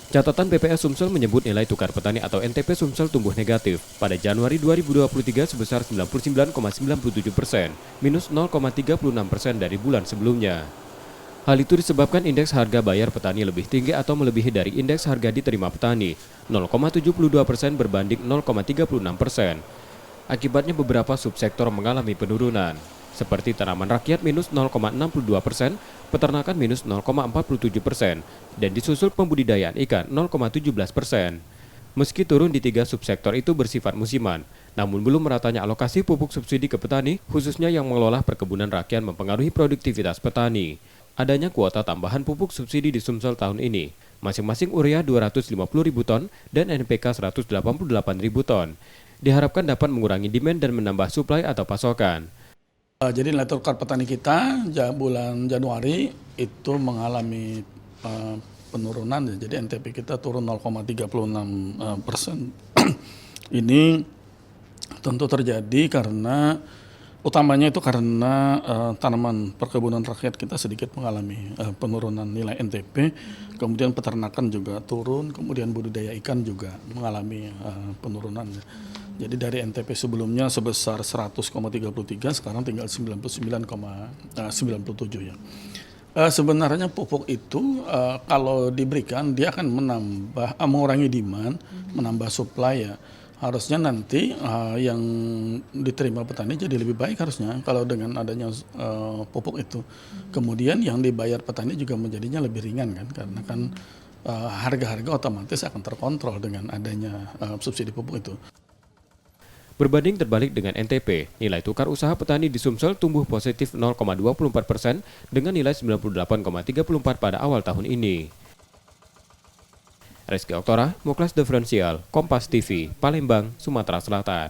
Catatan BPS Sumsel menyebut nilai tukar petani atau NTP Sumsel tumbuh negatif pada Januari 2023 sebesar 99,97%, minus 0,36% dari bulan sebelumnya. Hal itu disebabkan indeks harga bayar petani lebih tinggi atau melebihi dari indeks harga diterima petani, 0,72% berbanding 0,36%. Akibatnya beberapa subsektor mengalami penurunan, seperti tanaman rakyat minus 0,62%, peternakan minus 0,47%, dan disusul pembudidayaan ikan 0,17%. Meski turun di tiga subsektor itu bersifat musiman, namun belum meratanya alokasi pupuk subsidi ke petani, khususnya yang mengelola perkebunan rakyat mempengaruhi produktivitas petani. Adanya kuota tambahan pupuk subsidi di Sumsel tahun ini, masing-masing urea 250.000 ton dan NPK 188.000 ton, diharapkan dapat mengurangi demand dan menambah suplai atau pasokan. Jadi nilai tukar petani kita bulan Januari itu mengalami penurunan, jadi NTP kita turun 0,36%. Ini tentu terjadi karena utamanya itu karena tanaman perkebunan rakyat kita sedikit mengalami penurunan nilai NTP, kemudian peternakan juga turun, kemudian budidaya ikan juga mengalami penurunan. Jadi dari NTP sebelumnya sebesar 100,33 sekarang tinggal 99,97 ya. Sebenarnya pupuk itu kalau diberikan dia akan mengurangi demand, menambah supply ya. Harusnya nanti yang diterima petani jadi lebih baik harusnya kalau dengan adanya pupuk itu. Kemudian yang dibayar petani juga menjadinya lebih ringan kan, karena kan harga-harga otomatis akan terkontrol dengan adanya subsidi pupuk itu. Berbanding terbalik dengan NTP, nilai tukar usaha petani di Sumsel tumbuh positif 0,24% dengan nilai 98,34 pada awal tahun ini. Reski Oktora, Muklas Diferensial, Kompas TV, Palembang, Sumatera Selatan.